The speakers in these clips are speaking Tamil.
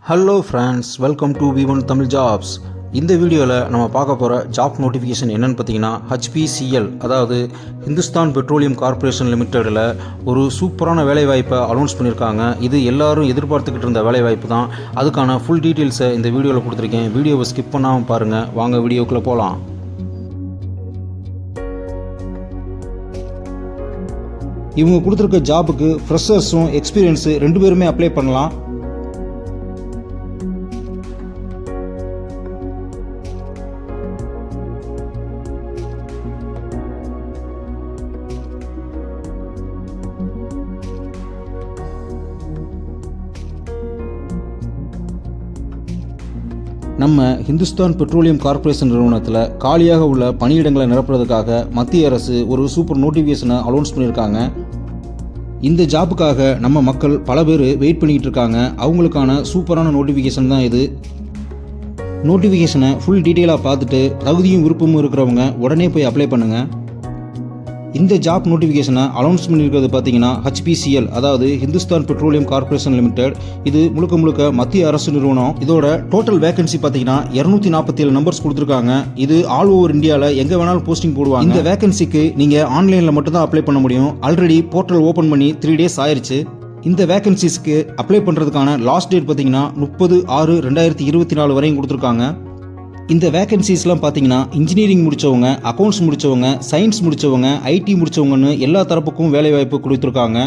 Hello friends, welcome to V1 Tamil jobs. இந்த வீடியோவில் நம்ம பார்க்க போகிற ஜாப் நோட்டிஃபிகேஷன் என்னென்னு பார்த்தீங்கன்னா HPCL, அதாவது ஹிந்துஸ்தான் பெட்ரோலியம் கார்ப்பரேஷன் லிமிட்டெடில் ஒரு சூப்பரான வேலைவாய்ப்பை அனௌன்ஸ் பண்ணியிருக்காங்க. இது எல்லாரும் எதிர்பார்த்துக்கிட்டு இருந்த வேலைவாய்ப்பு தான். அதுக்கான ஃபுல் டீட்டெயில்ஸை இந்த வீடியோவில் கொடுத்துருக்கேன். வீடியோவை ஸ்கிப் பண்ணாமல் பாருங்கள். வாங்க வீடியோக்குள்ளே போகலாம். இவங்க கொடுத்துருக்க ஜாபுக்கு ஃப்ரெஷர்ஸும் எக்ஸ்பீரியன்ஸு 2 பேருமே அப்ளை பண்ணலாம். நம்ம ஹிந்துஸ்தான் பெட்ரோலியம் கார்ப்பரேஷன் நிறுவனத்தில் காலியாக உள்ள பணியிடங்களை நிரப்புறதுக்காக மத்திய அரசு ஒரு சூப்பர் நோட்டிஃபிகேஷனை அனௌன்ஸ் பண்ணியிருக்காங்க. இந்த ஜாப்புக்காக நம்ம மக்கள் பல பேர் வெயிட் பண்ணிக்கிட்டு இருக்காங்க. அவங்களுக்கான சூப்பரான நோட்டிஃபிகேஷன் தான் இது. நோட்டிஃபிகேஷனை ஃபுல் டீட்டெயிலாக பார்த்துட்டு தகுதியும் விருப்பமும் இருக்கிறவங்க உடனே போய் அப்ளை பண்ணுங்கள். இந்த ஜாப் நோட்டிஃபிகேஷனை அனௌன்ஸ் பண்ணியிருக்கிறது பார்த்தீங்கன்னா HPCL, அதாவது ஹிந்துஸ்தான் பெட்ரோலியம் கார்ப்பரேஷன் லிமிடெட். இது முழுக்க மத்திய அரசு நிறுவனம். இதோட டோட்டல் வேகன்சி பார்த்தீங்கன்னா 247 நம்பர்ஸ் கொடுத்துருக்காங்க. இது ஆல் ஓவர் இந்தியாவில் எங்கே வேணாலும் போஸ்டிங் போடுவாங்க. இந்த வேகன்சிக்கு நீங்கள் ஆன்லைனில் மட்டும்தான் அப்ளை பண்ண முடியும். ஆல்ரெடி போர்ட்டல் ஓப்பன் பண்ணி 3 days ஆயிடுச்சு. இந்த வேகன்சிஸ்க்கு அப்ளை பண்ணுறதுக்கான லாஸ்ட் டேட் பார்த்தீங்கன்னா 30/6/2024 வரையும் கொடுத்துருக்காங்க. இந்த வேகன்சிஸ்லாம் பார்த்தீங்கன்னா இன்ஜினியரிங் முடித்தவங்க, அக்கௌண்ட்ஸ் முடித்தவங்க, சயின்ஸ் முடித்தவங்க, IT முடித்தவங்கன்னு எல்லா தரப்புக்கும் வேலைவாய்ப்பு கொடுத்துருக்காங்க.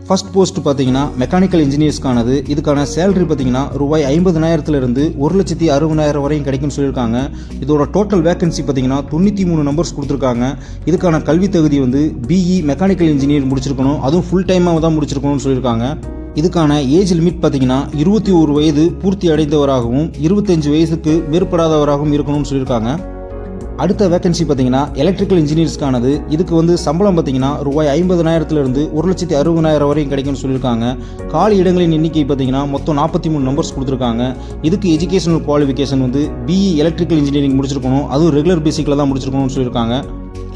ஃபர்ஸ்ட் போஸ்ட் பார்த்தீங்கன்னா மெக்கானிக்கல் இன்ஜினியர்ஸ்க்கானது. இதுக்கான சேலரி பார்த்தீங்கன்னா ரூபாய் 50,000 1,60,000 வரையும் கிடைக்கும்னு சொல்லியிருக்காங்க. இதோட டோட்டல் வேகன்சி பார்த்தீங்கன்னா 93 நம்பர்ஸ் கொடுத்துருக்காங்க. இதுக்கான கல்வி தகுதி BE மெக்கானிக்கல் இன்ஜினியர் முடிச்சிருக்கணும், அதுவும் ஃபுல் டைமாக தான் முடிச்சிருக்கணும்னு சொல்லியிருக்காங்க. இதுக்கான ஏஜ் லிமிட் பார்த்தீங்கன்னா 21 வயது பூர்த்தி அடைந்தவராகவும் 25 வயதுக்கு மேற்படாதவராகவும் இருக்கணும்னு சொல்லியிருக்காங்க. அடுத்த வேகன்சி பார்த்தீங்கன்னா எலக்ட்ரிக்கல் இன்ஜினியர்ஸ்க்கானது. இதுக்கு சம்பளம் பார்த்தீங்கன்னா ரூபாய் 50,000 1,60,000 வரையும் கிடைக்கும்னு சொல்லியிருக்காங்க. காலி இடங்களின் எண்ணிக்கை பார்த்தீங்கன்னா மொத்தம் 43 நம்பர்ஸ் கொடுத்துருக்காங்க. இதுக்கு educational qualification BE electrical engineering முடிச்சிருக்கணும், அதுவும் ரெகுலர் பேசிக்கில் தான் முடிச்சிருக்கணும்னு சொல்லியிருக்காங்க.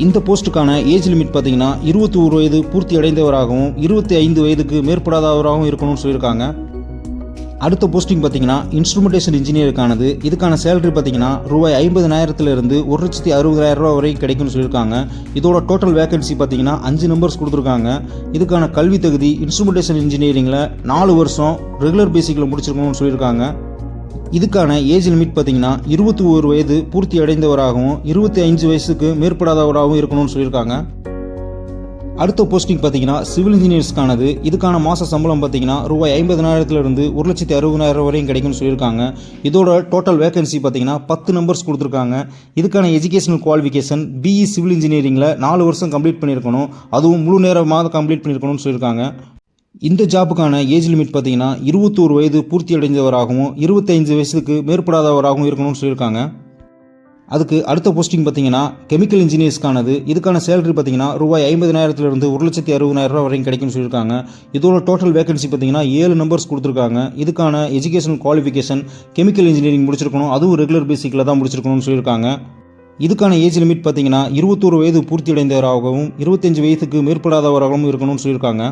இந்த போஸ்ட்டுக்கான ஏஜ் லிமிட் பார்த்தீங்கன்னா 21 வயது பூர்த்தி அடைந்தவராகவும் 25 வயதுக்கு மேற்படாதவராகவும் இருக்கணும்னு சொல்லியிருக்காங்க. அடுத்த போஸ்டிங் பார்த்தீங்கன்னா இன்ஸ்ட்ருமெண்டேஷன் இன்ஜினியருக்கானது. இதுக்கான சேலரி பார்த்தீங்கன்னா ரூபாய் 50,000 1,60,000 வரைக்கும் கிடைக்கும்னு சொல்லியிருக்காங்க. இதோட டோட்டல் வேகன்சி பார்த்தீங்கன்னா 5 நம்பர்ஸ் கொடுத்துருக்காங்க. இதுக்கான கல்வி தகுதி இன்ஸ்ட்ருமெண்டேஷன் இன்ஜினியரிங்கில் 4 வருஷம் ரெகுலர் பேசிக்கில் முடிச்சிருக்கணும்னு சொல்லியிருக்காங்க. இதுக்கான ஏஜ் லிமிட் பார்த்தீங்கன்னா 21 வயது பூர்த்தி அடைந்தவராகவும் 25 வயசுக்கு மேற்படாதவராகவும் இருக்கணும்னு சொல்லியிருக்காங்க. அடுத்த போஸ்டிங் பார்த்தீங்கன்னா சிவில் இன்ஜினியர்ஸ்க்கானது. இதுக்கான மாத சம்பளம் பார்த்தீங்கன்னா ரூபாய் 50,000 1,60,000 வரையும் கிடைக்கும்னு சொல்லியிருக்காங்க. இதோட டோட்டல் வேகன்சி பார்த்தீங்கன்னா 10 நம்பர்ஸ் கொடுத்துருக்காங்க. இதுக்கான எஜுகேஷனல் குவாலிஃபிகேஷன் BE சிவில் இன்ஜினியரிங்கில் 4 வருஷம் கம்ப்ளீட் பண்ணியிருக்கணும், அதுவும் முழு நேரமாக கம்ப்ளீட் பண்ணியிருக்கணும்னு சொல்லியிருக்காங்க. இந்த ஜாப்புக்கான ஏஜ் லிமிட் பார்த்தீங்கன்னா 21 வயது பூர்த்தி அடைந்தவராகவும் 25 வயசுக்கு மேற்படாதவராகவும் இருக்கணும்னு சொல்லியிருக்காங்க. அதுக்கு அடுத்த போஸ்டிங் பார்த்தீங்கன்னா கெமிக்கல் இன்ஜினியர்ஸ்க்கானது. இதுக்கான சேலரி பார்த்தீங்கன்னா ரூபாய் 50,000 1,60,000 வரையும் கிடைக்கும்னு சொல்லியிருக்காங்க. இதோட டோட்டல் வேகன்சி பார்த்தீங்கன்னா 7 நம்பர்ஸ் கொடுத்துருக்காங்க. இதுக்கான எஜுகேஷனல் குவாலிஃபிகேஷன் கெமிக்கல் இன்ஜினியரிங் முடிச்சிருக்கணும், அதுவும் ரெகுலர் பேசிக்கில் தான் முடிச்சிருக்கணும்னு சொல்லியிருக்காங்க. இதுக்கான ஏஜ் லிமிட் பார்த்தீங்கன்னா 21 வயது பூர்த்தி அடைந்தவராகவும் 25 வயதுக்கு மேற்படாதவராகவும் இருக்கணும்னு சொல்லியிருக்காங்க.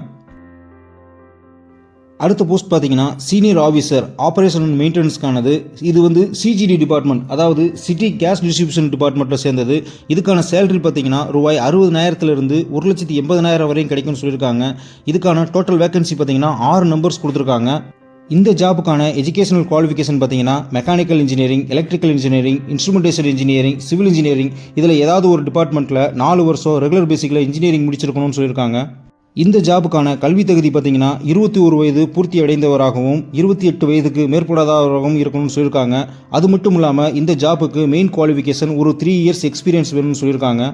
அடுத்த போஸ்ட் பார்த்தீங்கன்னா சீனியர் ஆஃபீஸர் ஆப்ரேஷன் அண்ட் மெயின்டெனன்ஸ்க்கானது. இது CGD டிபார்ட்மெண்ட், அதாவது சிட்டி கேஸ் டிஸ்ட்ரிபியூஷன் டிபார்ட்மெண்ட்டில் சேர்ந்தது. இதுக்கான சேலரி பார்த்தீங்கன்னா ரூபாய் 60,000 1,80,000 வரையும் கிடைக்கும்னு சொல்லியிருக்காங்க. இதுக்கான டோட்டல் வேகன்சி பார்த்தீங்கன்னா 6 நம்பர்ஸ் கொடுத்துருக்காங்க. இந்த ஜாப்புக்கான எஜுகேஷனல் குவாலிஃபிகேஷன் பார்த்தீங்கன்னா mechanical engineering, electrical engineering, instrumentation engineering, civil engineering, இதில் ஏதாவது ஒரு டிபார்ட்மெண்ட்டில் 4 வருஷம் ரெகுலர் பேசிக்கில் இன்ஜினியரிங் முடிச்சிருக்கணும்னு சொல்லியிருக்காங்க. இந்த ஜாபுக்கான கல்வி தகுதி பார்த்தீங்கன்னா 21 வயது பூர்த்தி அடைந்தவராகவும் 28 வயதுக்கு மேற்படாதவராகவும் இருக்கணும்னு சொல்லியிருக்காங்க. அது மட்டும் இல்லாமல் இந்த ஜாபுக்கு மெயின் குவாலிஃபிகேஷன் ஒரு 3 years எக்ஸ்பீரியன்ஸ் வேணும்னு சொல்லியிருக்காங்க.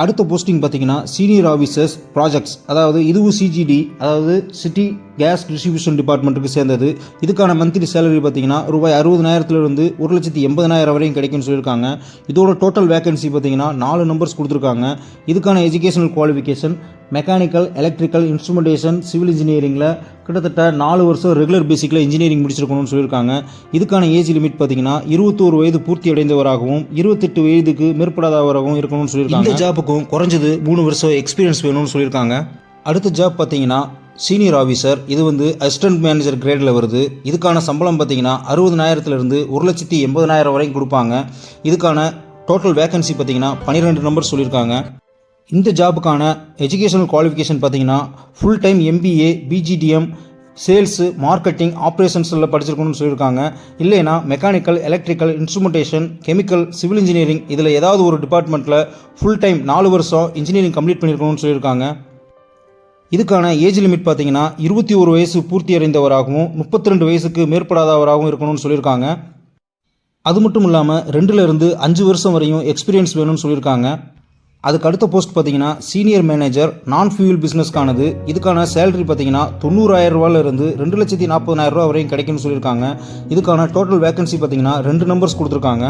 அடுத்த போஸ்டிங் பார்த்தீங்கன்னா சீனியர் ஆஃபீஸர்ஸ் ப்ராஜெக்ட்ஸ், அதாவது இதுவும் CGD, அதாவது சிட்டி கேஸ் டிஸ்ட்ரிபியூஷன் டிபார்ட்மெண்ட்டுக்கு சேர்ந்தது. இதுக்கான மந்த்லி சேலரி பார்த்தீங்கன்னா ரூபாய் 60,000 1,80,000 வரையும் கிடைக்கும்னு சொல்லியிருக்காங்க. இதோட டோட்டல் வேகன்சி பார்த்தீங்கன்னா 4 நம்பர்ஸ் கொடுத்துருக்காங்க. இதுக்கான educational qualification mechanical, electrical, instrumentation, civil இன்ஜினியரிங்கில் கிட்டத்தட்ட 4 வருஷம் ரெகுலர் பேசிக்கில் இன்ஜினியரிங் முடிச்சிருக்கணும்னு சொல்லியிருக்காங்க. இதுக்கான ஏஜ் லிமிட் பார்த்தீங்கன்னா 21 வயது பூர்த்தி அடைந்தவராகவும் 28 வயதுக்கு மேற்படாதவராகவும் இருக்கணும்னு சொல்லியிருக்காங்க. இந்த ஜாப்புக்கும் குறைஞ்சது 3 வருஷம் எக்ஸ்பீரியன்ஸ் வேணும்னு சொல்லியிருக்காங்க. அடுத்த ஜாப் பார்த்தீங்கன்னா சீனியர் ஆஃபீஸர். இது வந்து அசிஸ்டன்ட் மேனேஜர் கிரேடில் வருது. இதுக்கான சம்பளம் பார்த்தீங்கன்னா 60,000லேருந்து 1,80,000 வரைக்கும் கொடுப்பாங்க. இதுக்கான டோட்டல் வேகன்சி பார்த்தீங்கன்னா 12 நம்பர் சொல்லியிருக்காங்க. இந்த ஜாபுக்கான எஜுகேஷனல் குவாலிஃபிகேஷன் பார்த்தீங்கன்னா full time MBA BGDM sales marketing ஆப்ரேஷன்ஸில் படிச்சிருக்கணும்னு சொல்லியிருக்காங்க. இல்லைனா mechanical electrical instrumentation chemical civil engineering இதில் ஏதாவது ஒரு டிபார்ட்மெண்ட்டில் ஃபுல் டைம் 4 வருஷம் இன்ஜினியரிங் கம்ப்ளீட் பண்ணியிருக்கணும்னு சொல்லியிருக்காங்க. இதுக்கான ஏஜ் லிமிட் பார்த்தீங்கன்னா 21 வயசு பூர்த்தி அடைந்தவராகவும் 32 வயசுக்கு மேற்படாதவராகவும் இருக்கணும்னு சொல்லியிருக்காங்க. அது மட்டும் இல்லாமல் 2லேருந்து 5 வருஷம் வரையும் எக்ஸ்பீரியன்ஸ் வேணும்னு சொல்லியிருக்காங்க. அதுக்கு அடுத்த போஸ்ட் பார்த்தீங்கன்னா சீனியர் மேனேஜர் நான் ஃபியூல் பிஸ்னஸ்க்கானது. இதுக்கான சேலரி பார்த்தீங்கன்னா 90,000 ரூபாயிலிருந்து 2,40,000 ரூபா வரையும் கிடைக்கும்னு சொல்லியிருக்காங்க. இதுக்கான டோட்டல் வேகன்சி பார்த்தீங்கன்னா 2 நம்பர்ஸ் கொடுத்துருக்காங்க.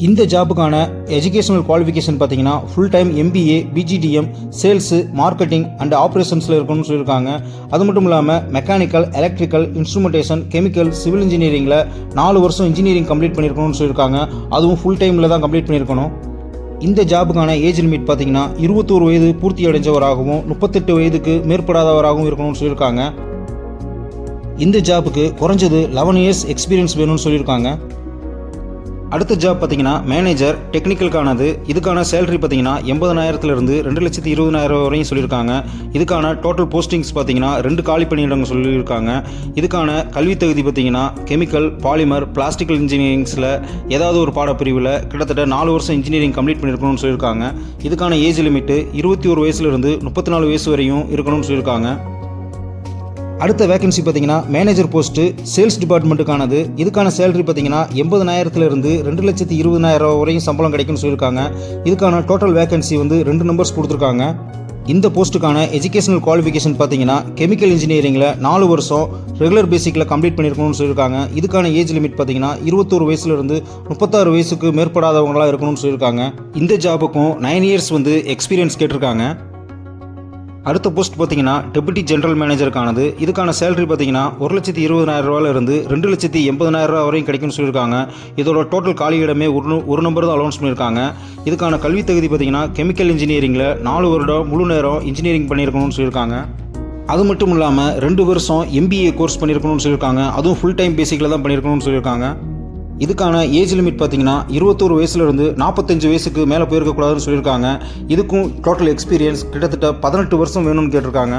இந்த ஜாபுக்கான எஜுகேஷனல் குவாலிஃபிகேஷன் பார்த்தீங்கன்னா full time MBA BGDM sales marketing and ஆப்ரேஷன்ஸில் இருக்கணும்னு சொல்லியிருக்காங்க. அது மட்டும் இல்லாமல் mechanical electrical instrumentation chemical civil இன்ஜினியரிங்கில் 4 வருஷம் இன்ஜினியரிங் கம்ப்ளீட் பண்ணியிருக்கணும்னு சொல்லியிருக்காங்க. அதுவும் ஃபுல் டைமில் தான் கம்ப்ளீட் பண்ணியிருக்கணும். இந்த ஜாபுக்கான ஏஜ் லிமிட் பார்த்தீங்கன்னா 21 வயது பூர்த்தி அடைஞ்சவராகவும் 38 வயதுக்கு மேற்படாதவராகவும் இருக்கணும்னு சொல்லியிருக்காங்க. இந்த ஜாபுக்கு குறைஞ்சது 11 இயர்ஸ் எக்ஸ்பீரியன்ஸ் வேணும்னு சொல்லியிருக்காங்க. அடுத்த ஜாப் பார்த்தீங்கன்னா மேனேஜர் டெக்னிக்கலுக்கானது. இதுக்கான சேலரி பார்த்தீங்கன்னா 80,000லேருந்து 2,20,000 வரையும் சொல்லியிருக்காங்க. இதுக்கான டோட்டல் போஸ்டிங்ஸ் பார்த்தீங்கன்னா 2 காலி பணியிடங்கள் சொல்லியிருக்காங்க. இதுக்கான கல்வி தகுதி பார்த்தீங்கன்னா கெமிக்கல் பாலிமர் பிளாஸ்டிக்கல் இன்ஜினியரிங்ஸில் ஏதாவது ஒரு பாடப்பிரிவில் கிட்டத்தட்ட 4 வருஷம் இன்ஜினியரிங் கம்ப்ளீட் பண்ணியிருக்கணும்னு சொல்லியிருக்காங்க. இதுக்கான ஏஜ் லிமிட்டு 21 வயசுலேருந்து 34 வயசு வரையும் இருக்கணும்னு சொல்லியிருக்காங்க. அடுத்த வேகன்சி பார்த்தீங்கன்னா மேனேஜர் போஸ்ட்டு சேல்ஸ் டிபார்ட்மெண்ட்டுக்கானது. இதுக்கான சேலரி பார்த்தீங்கன்னா 80,000லேருந்து 2,20,000 வரையும் சம்பளம் கிடைக்கும்னு சொல்லியிருக்காங்க. இதுக்கான டோட்டல் வேகன்சி வந்து 2 நம்பர்ஸ் கொடுத்துருக்காங்க. இந்த போஸ்ட்டுக்கான எஜுகேஷனல் குவாலிஃபிகேஷன் பார்த்தீங்கன்னா கெமிக்கல் இன்ஜினியரிங்கில் 4 வருஷம் ரெகுலர் பேசிக்கில் கம்ப்ளீட் பண்ணியிருக்கணும்னு சொல்லியிருக்காங்க. இதுக்கான ஏஜ் லிமிட் பார்த்தீங்கன்னா 21 வயசுலேருந்து 36 வயசுக்கு மேற்படாதவங்களாக இருக்கணும்னு சொல்லியிருக்காங்க. இந்த ஜாபுக்கும் 9 இயர்ஸ் வந்து எக்ஸ்பீரியன்ஸ் கேட்டிருக்காங்க. அடுத்த போஸ்ட் பார்த்தீங்கன்னா டெபுட்டி ஜென்ரல் மேனேஜருக்கானது. இதுக்கான சேலரி பார்த்தீங்கன்னா 1,20,000 ரூபாயிலிருந்து 2,80,000 ரூபா வரையும் கிடைக்கும்னு சொல்லியிருக்காங்க. இதோட டோட்டல் காலி இடமே ஒரு நம்பர் தான் அலௌன்ஸ் பண்ணியிருக்காங்க. இதுக்கான கல்வி தகுதி பார்த்தீங்கன்னா கெமிக்கல் இன்ஜினியரிங்கில் 4 வருடம் முழு நேரம் இன்ஜினியரிங் பண்ணியிருக்கணும்னு சொல்லியிருக்காங்க. அது மட்டும் இல்லாமல் 2 வருஷம் MBA கோர்ஸ் பண்ணியிருக்கணும்னு சொல்லியிருக்காங்க. அதுவும் ஃபுல் டைம் பேசிக்கில் தான் பண்ணியிருக்கணும்னு சொல்லியிருக்காங்க. இதுக்கான ஏஜ் லிமிட் பார்த்தீங்கன்னா 21 வயசுலேருந்து 45 வயசுக்கு மேலே போயிருக்கக்கூடாதுன்னு சொல்லியிருக்காங்க. இதுக்கும் டோட்டல் எக்ஸ்பீரியன்ஸ் கிட்டத்தட்ட 18 வருஷம் வேணும்னு கேட்டிருக்காங்க.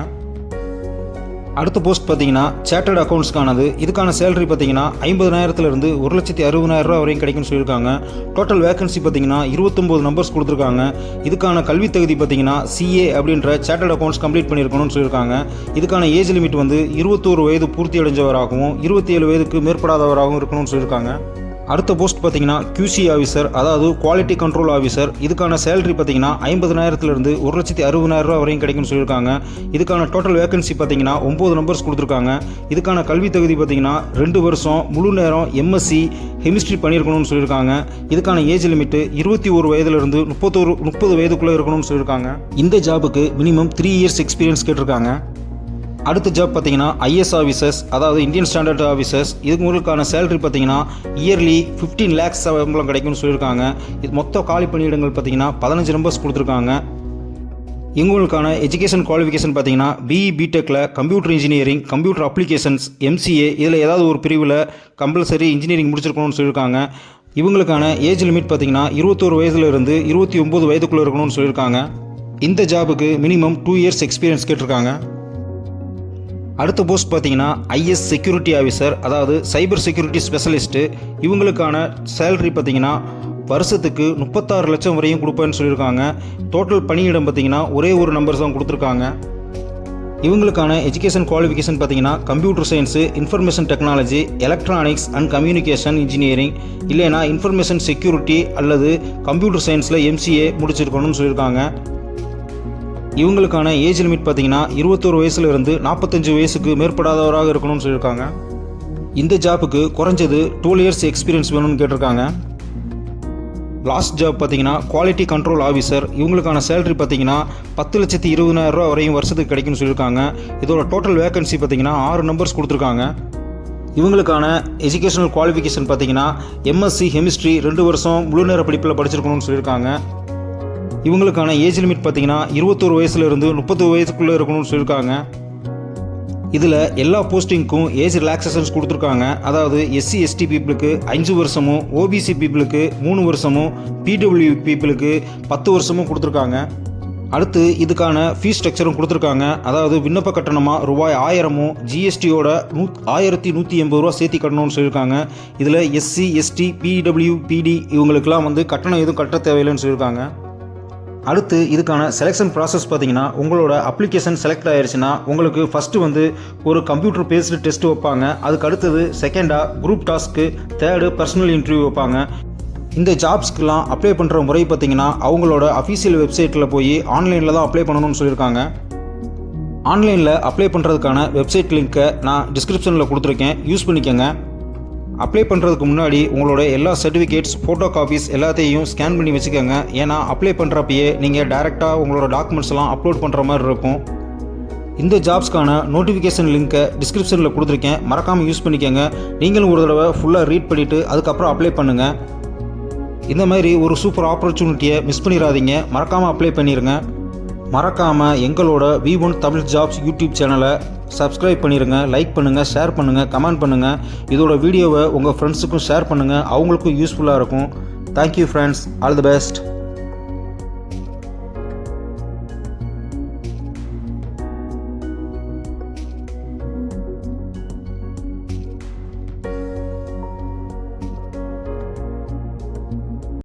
அடுத்த போஸ்ட் பார்த்தீங்கன்னா சார்ட்டர்ட் அக்கௌண்ட்ஸ்க்கானது. இதுக்கான சேலரி பார்த்தீங்கன்னா 50,000லேருந்து 1,60,000 ரூபா வரையும் கிடைக்கும்னு சொல்லியிருக்காங்க. டோட்டல் வேகன்சி பார்த்தீங்கன்னா 29 நம்பர்ஸ் கொடுத்துருக்காங்க. இதுக்கான கல்வி தகுதி பார்த்தீங்கன்னா CA அப்படின்ற சார்ட்டர்ட் அக்கௌண்ட்ஸ் கம்ப்ளீட் பண்ணியிருக்கணும்னு சொல்லியிருக்காங்க. இதுக்கான ஏஜ் லிமிட் வந்து 21 வயது பூர்த்தி அடைஞ்சவராகவும் 27 வயதுக்கு மேற்படாதவராகவும் இருக்கணும்னு சொல்லியிருக்காங்க. அடுத்த போஸ்ட் பார்த்தீங்கன்னா QC ஆஃபீஸர், அதாவது குவாலிட்டி கண்ட்ரோல் ஆஃபீஸர். இதுக்கான சேலரி பார்த்தீங்கன்னா 50,000லேருந்து 1,60,000 ரூபா வரையும் கிடைக்கும்னு சொல்லியிருக்காங்க. இதுக்கான டோட்டல் வேகன்சி பார்த்தீங்கன்னா 9 நம்பர்ஸ் கொடுத்துருக்காங்க. இதுக்கான கல்வி தகுதி பார்த்தீங்கன்னா 2 வருஷம் முழு நேரம் MSc கெமிஸ்ட்ரி பண்ணியிருக்கணும்னு சொல்லியிருக்காங்க. இதுக்கான ஏஜ் லிமிட்டு 21 வயதுலேருந்து 30 வயதுக்குள்ளே இருக்கணும்னு சொல்லியிருக்காங்க. இந்த ஜாபுக்கு மினிமம் 3 இயர்ஸ் எக்ஸ்பீரியன்ஸ் கேட்டிருக்காங்க. அடுத்த ஜாப் பார்த்தீங்கன்னா IS ஆஃபீஸர்ஸ், அதாவது இந்தியன் ஸ்டாண்டர்ட் ஆஃபீஸர்ஸ். இதுங்களுக்கான சேலரி பார்த்தீங்கன்னா இயர்லி 15 lakhs சம்பளம் கிடைக்கும்னு சொல்லியிருக்காங்க. இது மொத்த காலி பணியிடங்கள் பார்த்தீங்கன்னா 15 நம்பர்ஸ் கொடுத்துருக்காங்க. இவங்களுக்கான எஜுகேஷன் குவாலிஃபிகேஷன் பார்த்தீங்கன்னா BE BTechல computer engineering computer applications MCA இதில் ஏதாவது ஒரு பிரிவில் கம்பல்சரி இன்ஜினியரிங் முடிச்சிருக்கணும்னு சொல்லியிருக்காங்க. இவங்களுக்கான ஏஜ் லிமிட் பார்த்தீங்கன்னா 21 வயதுலேருந்து 29 வயதுக்குள்ளே இருக்கணும்னு சொல்லியிருக்காங்க. இந்த ஜாபுக்கு மினிமம் 2 இயர்ஸ் எக்ஸ்பீரியன்ஸ் கேட்டிருக்காங்க. அடுத்த போஸ்ட் பார்த்தீங்கன்னா IS செக்யூரிட்டி ஆஃபீஸர், அதாவது சைபர் செக்யூரிட்டி ஸ்பெஷலிஸ்ட்டு. இவங்களுக்கான சேலரி பார்த்தீங்கன்னா வருஷத்துக்கு 36 லட்சம் வரையும் கொடுப்பேன்னு சொல்லியிருக்காங்க. டோட்டல் பணியிடம் பார்த்தீங்கன்னா ஒரே ஒரு நம்பர்ஸ் தான் கொடுத்துருக்காங்க. இவங்களுக்கான எஜுகேஷன் குவாலிஃபிகேஷன் பார்த்தீங்கன்னா computer science information technology electronics and communication engineering இல்லைனா இன்ஃபர்மேஷன் செக்யூரிட்டி அல்லது கம்ப்யூட்டர் சயின்ஸில் MCA முடிச்சிருக்கணும்னு சொல்லியிருக்காங்க. இவங்களுக்கான ஏஜ் லிமிட் பார்த்தீங்கன்னா 21 வயசுலேருந்து 45 வயசுக்கு மேற்படாதவராக இருக்கணும்னு சொல்லியிருக்காங்க. இந்த ஜாப்புக்கு குறைஞ்சது 12 இயர்ஸ் எக்ஸ்பீரியன்ஸ் வேணும்னு கேட்டிருக்காங்க. லாஸ்ட் ஜாப் பார்த்தீங்கன்னா குவாலிட்டி கண்ட்ரோல் ஆஃபீஸர். இவங்களுக்கான சேலரி பார்த்தீங்கன்னா 10,20,000 ரூபா வரையும் வருஷத்துக்கு கிடைக்கும்னு சொல்லியிருக்காங்க. இதோட டோட்டல் வேகன்சி பார்த்தீங்கன்னா 6 நம்பர்ஸ் கொடுத்துருக்காங்க. இவங்களுக்கான எஜுகேஷனல் குவாலிஃபிகேஷன் பார்த்தீங்கன்னா MSc கெமிஸ்ட்ரி 2 வருஷம் முழு நேர படிப்பில் படிச்சிருக்கணும்னு சொல்லியிருக்காங்க. இவங்களுக்கான ஏஜ் லிமிட் பார்த்தீங்கன்னா 21 வயசுலேருந்து 30 வயசுக்குள்ளே இருக்கணும்னு சொல்லியிருக்காங்க. இதில் எல்லா போஸ்டிங்க்கும் ஏஜ் ரிலாக்ஸேஷன்ஸ் கொடுத்துருக்காங்க. அதாவது எஸ்சி எஸ்டி பீப்புளுக்கு 5 வருஷமும், ஓபிசி பீப்புளுக்கு 3 வருஷமும், பிடபிள்யூ பீப்புளுக்கு 10 வருஷமும் கொடுத்துருக்காங்க. அடுத்து இதுக்கான ஃபீஸ் ஸ்ட்ரக்சரும் கொடுத்துருக்காங்க. அதாவது விண்ணப்ப கட்டணமாக ரூபாய் 1000 ஜிஎஸ்டியோட 1180 ரூபா சேர்த்தி கட்டணும்னு சொல்லியிருக்காங்க. இதில் எஸ்சி எஸ்டி பிடபிள்யூ பிடி இவங்களுக்கெல்லாம் கட்டணம் எதுவும் கட்ட தேவையில்லைன்னு சொல்லியிருக்காங்க. அடுத்து இதுக்கான செலெக்ஷன் ப்ராசஸ் பார்த்தீங்கன்னா, உங்களோட அப்ளிகேஷன் செலக்ட் ஆயிடுச்சுன்னா உங்களுக்கு ஃபஸ்ட்டு ஒரு கம்ப்யூட்டர் பேஸ்டு டெஸ்ட் வைப்பாங்க. அதுக்கு அடுத்தது செகண்டாக group task, third personal interview வைப்பாங்க. இந்த ஜாப்ஸ்க்கெலாம் அப்ளை பண்ணுற முறை பார்த்திங்கன்னா, அவங்களோட அஃபீஷியல் வெப்சைட்டில் போய் ஆன்லைனில் தான் அப்ளை பண்ணணும்னு சொல்லியிருக்காங்க. ஆன்லைனில் அப்ளை பண்ணுறதுக்கான வெப்சைட் லிங்க்கை நான் டிஸ்கிரிப்ஷனில் கொடுத்துருக்கேன், யூஸ் பண்ணிக்கோங்க. அப்ளை பண்ணுறதுக்கு முன்னாடி உங்களோட எல்லா சர்டிஃபிகேட்ஸ், ஃபோட்டோ காப்பீஸ் எல்லாத்தையும் ஸ்கேன் பண்ணி வச்சுக்கோங்க. ஏன்னா அப்ளை பண்ணுறப்பயே நீங்கள் டைரெக்டாக உங்களோட டாக்குமெண்ட்ஸ்லாம் அப்லோட் பண்ணுற மாதிரி இருக்கும். இந்த ஜாப்ஸ்க்கான நோட்டிஃபிகேஷன் லிங்க்கை டிஸ்கிரிப்ஷனில் கொடுத்துருக்கேன், மறக்காமல் யூஸ் பண்ணிக்கோங்க. நீங்களும் ஒரு தடவை ஃபுல்லாக ரீட் பண்ணிவிட்டு அதுக்கப்புறம் அப்ளை பண்ணுங்கள். இந்த மாதிரி ஒரு சூப்பர் ஆப்பர்ச்சுனிட்டியை மிஸ் பண்ணிடாதீங்க. மறக்காமல் அப்ளை பண்ணிடுங்க. மறக்காமல் எங்களோட V1 தமிழ் ஜாப்ஸ் யூடியூப் சேனலை சப்ஸ்கிரைப் பண்ணிடுங்க. லைக் பண்ணுங்கள், ஷேர் பண்ணுங்கள், கமெண்ட் பண்ணுங்கள். இதோட வீடியோவை உங்கள் ஃப்ரெண்ட்ஸுக்கும் ஷேர் பண்ணுங்கள், அவங்களுக்கும் யூஸ்ஃபுல்லாக இருக்கும். Thank you friends, all the best.